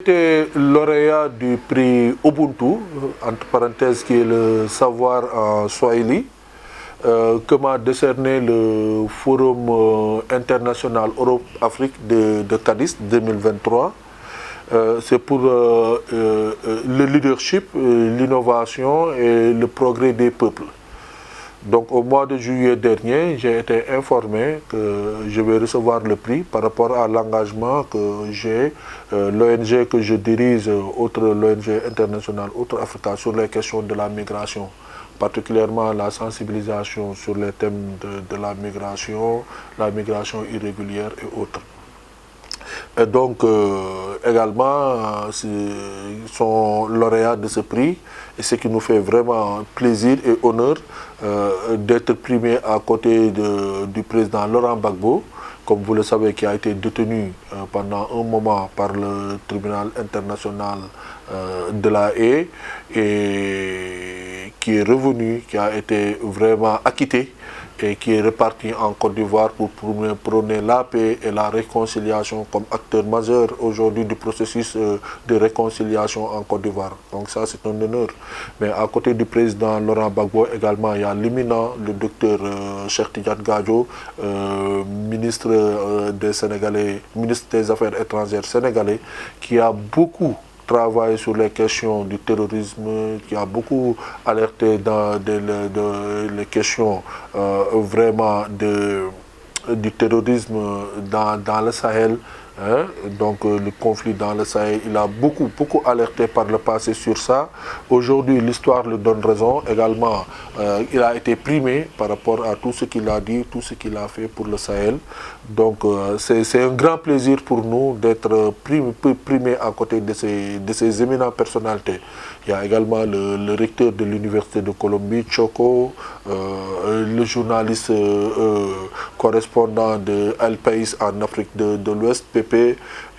J'étais lauréat du prix Ubuntu, entre parenthèses, qui est le savoir en Swahili, que m'a décerné le Forum international Europe-Afrique de Cadiz 2023. C'est pour le leadership, l'innovation et le progrès des peuples. Donc au mois de juillet dernier, j'ai été informé que je vais recevoir le prix par rapport à l'engagement que j'ai, l'ONG que je dirige, l'ONG internationale Outre-Africa, sur les questions de la migration, particulièrement la sensibilisation sur les thèmes de la migration irrégulière et autres. Et donc, également, ils sont lauréats de ce prix, et ce qui nous fait vraiment plaisir et honneur d'être primés à côté du président Laurent Gbagbo, comme vous le savez, qui a été détenu pendant un moment par le tribunal international de la Haye, et qui est revenu, qui a été vraiment acquitté, et qui est reparti en Côte d'Ivoire pour prôner la paix et la réconciliation comme acteur majeur aujourd'hui du processus de réconciliation en Côte d'Ivoire. Donc ça, c'est un honneur. Mais à côté du président Laurent Gbagbo également, il y a l'éminent, le docteur Cheikh Tidiane Gadio, ministre des Affaires étrangères sénégalais, qui a beaucoup travaille sur les questions du terrorisme, qui a beaucoup alerté dans les questions vraiment du terrorisme dans le Sahel. Donc le conflit dans le Sahel, il a beaucoup alerté par le passé sur ça. Aujourd'hui, l'histoire le donne raison. Également, il a été primé par rapport à tout ce qu'il a dit, tout ce qu'il a fait pour le Sahel. Donc c'est un grand plaisir pour nous d'être primé à côté de ces éminentes personnalités. Il y a également le recteur de l'Université de Colombie, Choco, le journaliste correspondant de El País en Afrique de l'Ouest,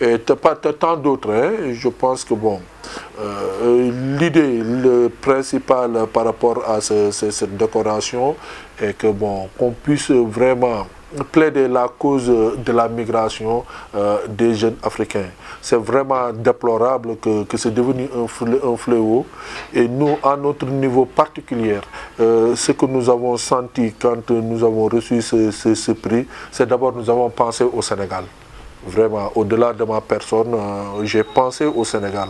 et tant d'autres. Je pense que bon, l'idée principale par rapport à cette décoration est que bon, qu'on puisse vraiment plaider la cause de la migration des jeunes africains. C'est vraiment déplorable que c'est devenu un fléau. Et nous, à notre niveau particulier, ce que nous avons senti quand nous avons reçu ce prix, c'est d'abord nous avons pensé au Sénégal. Vraiment, au-delà de ma personne, j'ai pensé au Sénégal.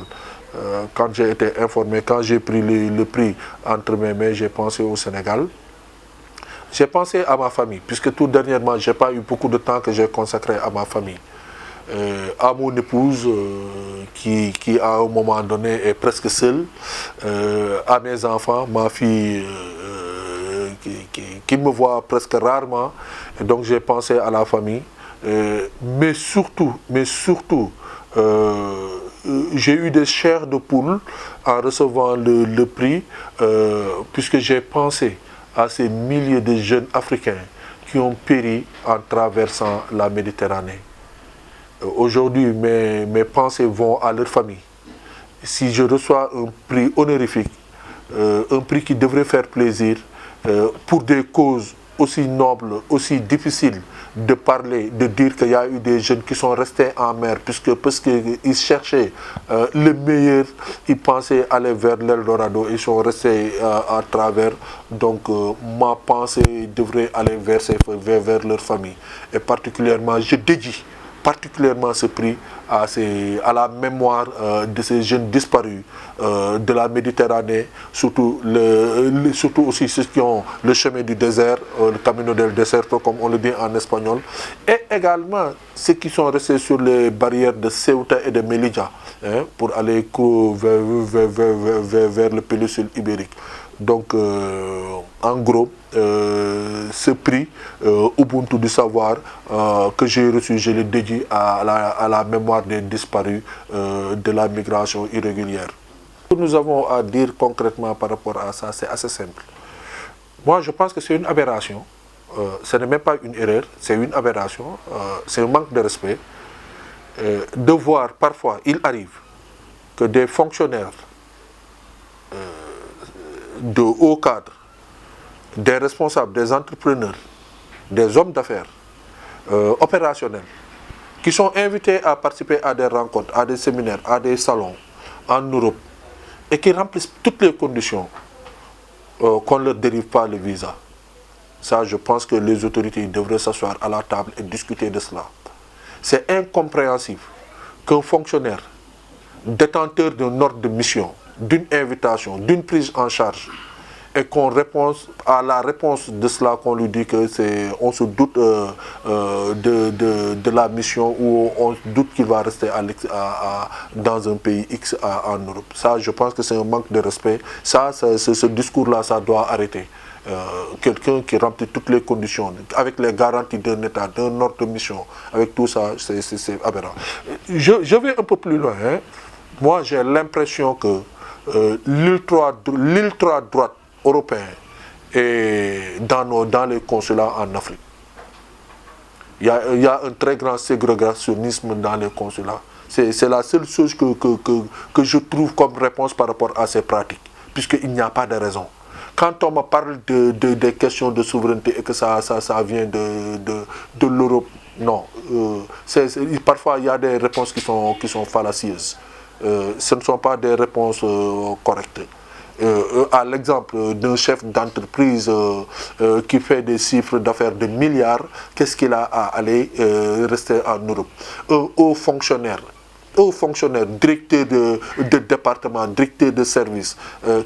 Quand j'ai été informé, quand j'ai pris le prix entre mes mains, j'ai pensé au Sénégal. J'ai pensé à ma famille, puisque tout dernièrement, je n'ai pas eu beaucoup de temps que j'ai consacré à ma famille. À mon épouse, qui à un moment donné est presque seule, à mes enfants, ma fille qui me voit presque rarement. Et donc j'ai pensé à la famille. Mais surtout, j'ai eu des chairs de poule en recevant le prix, puisque j'ai pensé à ces milliers de jeunes Africains qui ont péri en traversant la Méditerranée. Aujourd'hui, mes pensées vont à leur famille. Si je reçois un prix honorifique, un prix qui devrait faire plaisir, pour des causes aussi nobles, aussi difficiles de parler, de dire qu'il y a eu des jeunes qui sont restés en mer, parce qu'ils cherchaient le meilleur, ils pensaient aller vers l'Eldorado, ils sont restés à travers. Donc ma pensée devrait aller vers leur famille. Et particulièrement, je dédie particulièrement ce prix à la mémoire de ces jeunes disparus de la Méditerranée, surtout aussi ceux qui ont le chemin du désert, le Camino del Desierto, comme on le dit en espagnol, et également ceux qui sont restés sur les barrières de Ceuta et de Melilla, pour aller vers le péninsule ibérique. Donc, en gros, ce prix Ubuntu du savoir que j'ai reçu, je l'ai dédié à la mémoire des disparus de la migration irrégulière. Ce que nous avons à dire concrètement par rapport à ça, c'est assez simple. Moi, je pense que c'est une aberration. Ce n'est même pas une erreur, c'est une aberration. C'est un manque de respect. De voir, parfois, il arrive que des fonctionnaires de hauts cadres, des responsables, des entrepreneurs, des hommes d'affaires opérationnels, qui sont invités à participer à des rencontres, à des séminaires, à des salons en Europe, et qui remplissent toutes les conditions, qu'on ne leur dérive pas le visa. Ça, je pense que les autorités devraient s'asseoir à la table et discuter de cela. C'est incompréhensible qu'un fonctionnaire détenteur d'un ordre de mission, d'une invitation, d'une prise en charge, et qu'on réponse à la réponse de cela, qu'on lui dit que on se doute de la mission, ou on se doute qu'il va rester dans un pays X en Europe. Ça, je pense que c'est un manque de respect. Ça, ce discours-là, ça doit arrêter. Quelqu'un qui remplit toutes les conditions, avec les garanties d'un État, d'un ordre de mission, avec tout ça, c'est aberrant. Je vais un peu plus loin. Hein. Moi, j'ai l'impression que l'ultra-droite européen est dans les consulats en Afrique. Il y a un très grand ségrégationnisme dans les consulats. C'est la seule chose que je trouve comme réponse par rapport à ces pratiques, puisqu'il n'y a pas de raison. Quand on me parle des questions de souveraineté et que ça vient de l'Europe, non. Parfois, il y a des réponses qui sont fallacieuses. Ce ne sont pas des réponses correctes. À l'exemple d'un chef d'entreprise qui fait des chiffres d'affaires de milliards, qu'est-ce qu'il a à aller rester en Europe? Un haut fonctionnaire, directeur de département, directeur de service,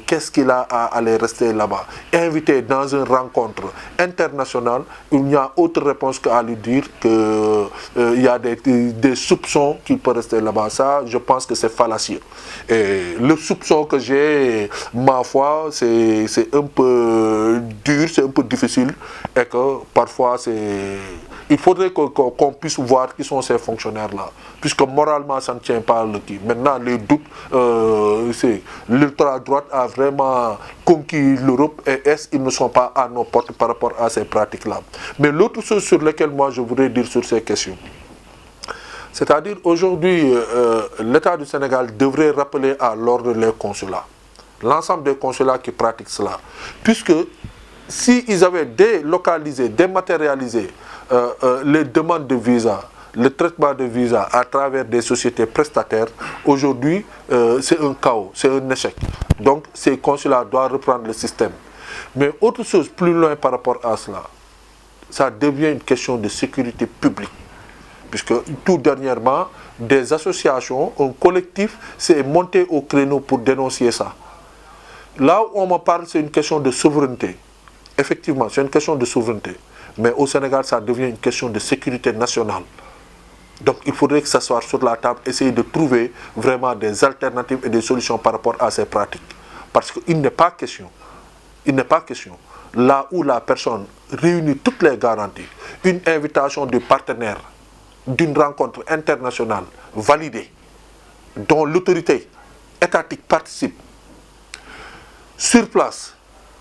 qu'est-ce qu'il a à aller rester là-bas? Invité dans une rencontre internationale, il n'y a autre réponse qu'à lui dire qu'il y a des soupçons qu'il peut rester là-bas. Ça, je pense que c'est fallacieux. Et le soupçon que j'ai, ma foi, c'est un peu dur, c'est un peu difficile, et que parfois il faudrait qu'on puisse voir qui sont ces fonctionnaires-là, puisque moralement ça ne tient pas le qui. Maintenant, les doutes, l'ultra-droite a vraiment conquis l'Europe, et ils ne sont pas à nos portes par rapport à ces pratiques-là. Mais l'autre chose sur laquelle moi je voudrais dire sur ces questions, c'est-à-dire aujourd'hui, l'État du Sénégal devrait rappeler à l'ordre les consulats, l'ensemble des consulats qui pratiquent cela, puisque s'ils avaient délocalisé, dématérialisé les demandes de visa, le traitement de visa à travers des sociétés prestataires, aujourd'hui, c'est un chaos, c'est un échec. Donc, ces consulats doivent reprendre le système. Mais autre chose plus loin par rapport à cela, ça devient une question de sécurité publique. Puisque tout dernièrement, des associations, un collectif s'est monté au créneau pour dénoncer ça. Là où on me parle, c'est une question de souveraineté. Effectivement, c'est une question de souveraineté. Mais au Sénégal, ça devient une question de sécurité nationale. Donc il faudrait que ça soit sur la table, essayer de trouver vraiment des alternatives et des solutions par rapport à ces pratiques. Parce qu'il n'est pas question, là où la personne réunit toutes les garanties, une invitation de partenaire, d'une rencontre internationale validée, dont l'autorité étatique participe, sur place,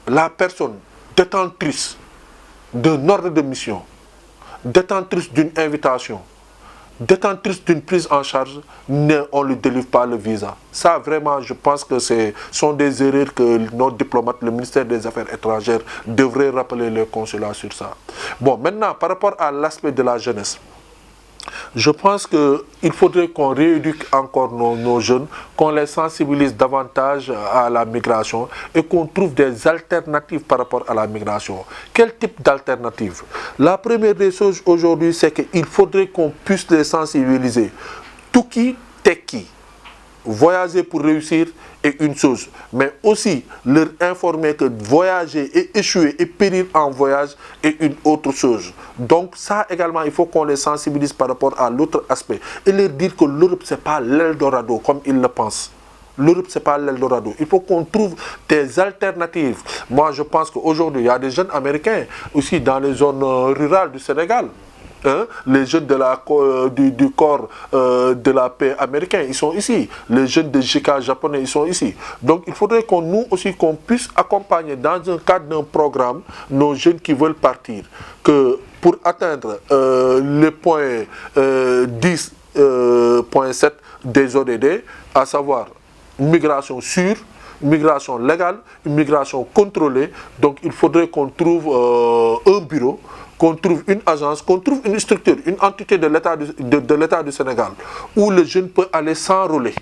la personne détentrice d'un ordre de mission, détentrice d'une invitation, détentrice d'une prise en charge, on ne lui délivre pas le visa. Ça, vraiment, je pense que ce sont des erreurs que nos diplomates, le ministère des Affaires étrangères, devraient rappeler les consulats sur ça. Bon, maintenant, par rapport à l'aspect de la jeunesse, je pense qu'il faudrait qu'on rééduque encore nos jeunes, qu'on les sensibilise davantage à la migration et qu'on trouve des alternatives par rapport à la migration. Quel type d'alternative? La première des choses aujourd'hui, c'est qu'il faudrait qu'on puisse les sensibiliser. Tuki, teki. Voyager pour réussir est une chose, mais aussi leur informer que voyager et échouer et périr en voyage est une autre chose. Donc ça également, il faut qu'on les sensibilise par rapport à l'autre aspect et leur dire que l'Europe, ce n'est pas l'Eldorado comme ils le pensent. L'Europe, ce n'est pas l'Eldorado. Il faut qu'on trouve des alternatives. Moi, je pense qu'aujourd'hui, il y a des jeunes Américains aussi dans les zones rurales du Sénégal. Les jeunes du corps de la paix américain, ils sont ici. Les jeunes de JICA japonais, ils sont ici. Donc il faudrait nous aussi qu'on puisse accompagner dans un cadre d'un programme nos jeunes qui veulent partir. Que pour atteindre le point 10.7 des ODD, à savoir migration sûre, migration légale, une migration contrôlée. Donc il faudrait qu'on trouve un bureau, qu'on trouve une agence, qu'on trouve une structure, une entité de l'État du Sénégal, où le jeune peut aller s'enrôler,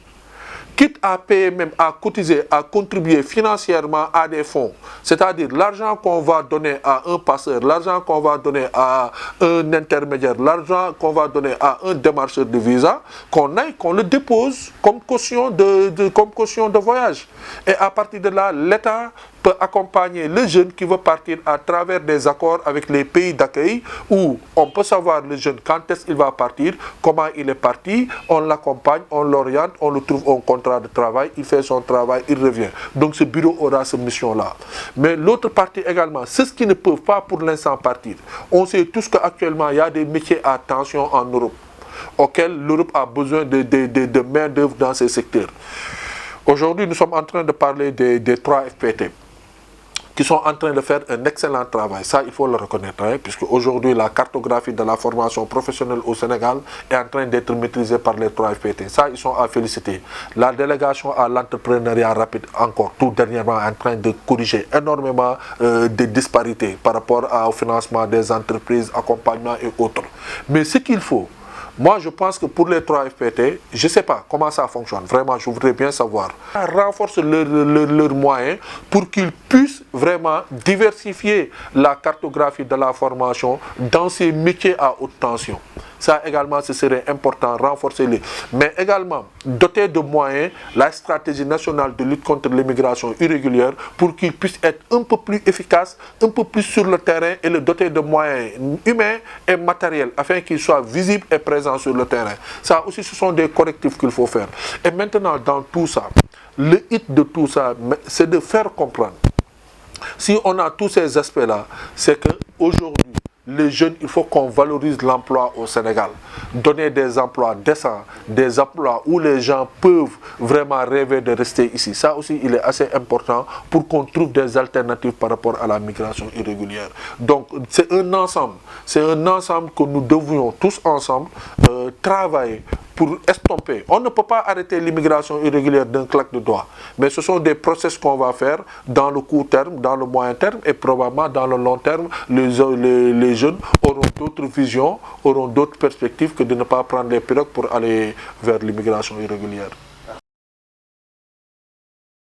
quitte à payer même, à cotiser, à contribuer financièrement à des fonds, c'est-à-dire l'argent qu'on va donner à un passeur, l'argent qu'on va donner à un intermédiaire, l'argent qu'on va donner à un démarcheur de visa, qu'on le dépose comme caution de voyage. Et à partir de là, l'État peut accompagner le jeune qui veut partir à travers des accords avec les pays d'accueil où on peut savoir le jeune quand est-ce qu'il va partir, comment il est parti, on l'accompagne, on l'oriente, on le trouve un contrat de travail, il fait son travail, il revient. Donc ce bureau aura cette mission-là. Mais l'autre partie également, ceux qui ne peuvent pas pour l'instant partir. On sait tous qu'actuellement il y a des métiers à tension en Europe, auxquels l'Europe a besoin de main-d'œuvre dans ces secteurs. Aujourd'hui, nous sommes en train de parler des 3 FPT, qui sont en train de faire un excellent travail. Ça, il faut le reconnaître, hein, puisque aujourd'hui, la cartographie de la formation professionnelle au Sénégal est en train d'être maîtrisée par les 3 FPT. Ça, ils sont à féliciter. La délégation à l'entrepreneuriat rapide, encore tout dernièrement, est en train de corriger énormément des disparités par rapport au financement des entreprises, accompagnement et autres. Mais ce qu'il faut, moi, je pense que pour les 3 FPT, je ne sais pas comment ça fonctionne. Vraiment, je voudrais bien savoir. Renforce leurs moyens pour qu'ils puissent vraiment diversifier la cartographie de la formation dans ces métiers à haute tension. Ça également, ce serait important, renforcer-les. Mais également, doter de moyens la stratégie nationale de lutte contre l'immigration irrégulière pour qu'ils puissent être un peu plus efficaces, un peu plus sur le terrain et le doter de moyens humains et matériels afin qu'ils soient visibles et présents sur le terrain. Ça aussi, ce sont des correctifs qu'il faut faire. Et maintenant, dans tout ça, le hit de tout ça, c'est de faire comprendre. Si on a tous ces aspects-là, c'est qu'aujourd'hui, les jeunes, il faut qu'on valorise l'emploi au Sénégal. Donner des emplois décents, des emplois où les gens peuvent vraiment rêver de rester ici. Ça aussi, il est assez important pour qu'on trouve des alternatives par rapport à la migration irrégulière. Donc, c'est un ensemble. C'est un ensemble que nous devrions tous ensemble travailler pour estomper. On ne peut pas arrêter l'immigration irrégulière d'un claque de doigts. Mais ce sont des process qu'on va faire dans le court terme, dans le moyen terme et probablement dans le long terme. Les jeunes auront d'autres visions, auront d'autres perspectives que de ne pas prendre les pirogues pour aller vers l'immigration irrégulière.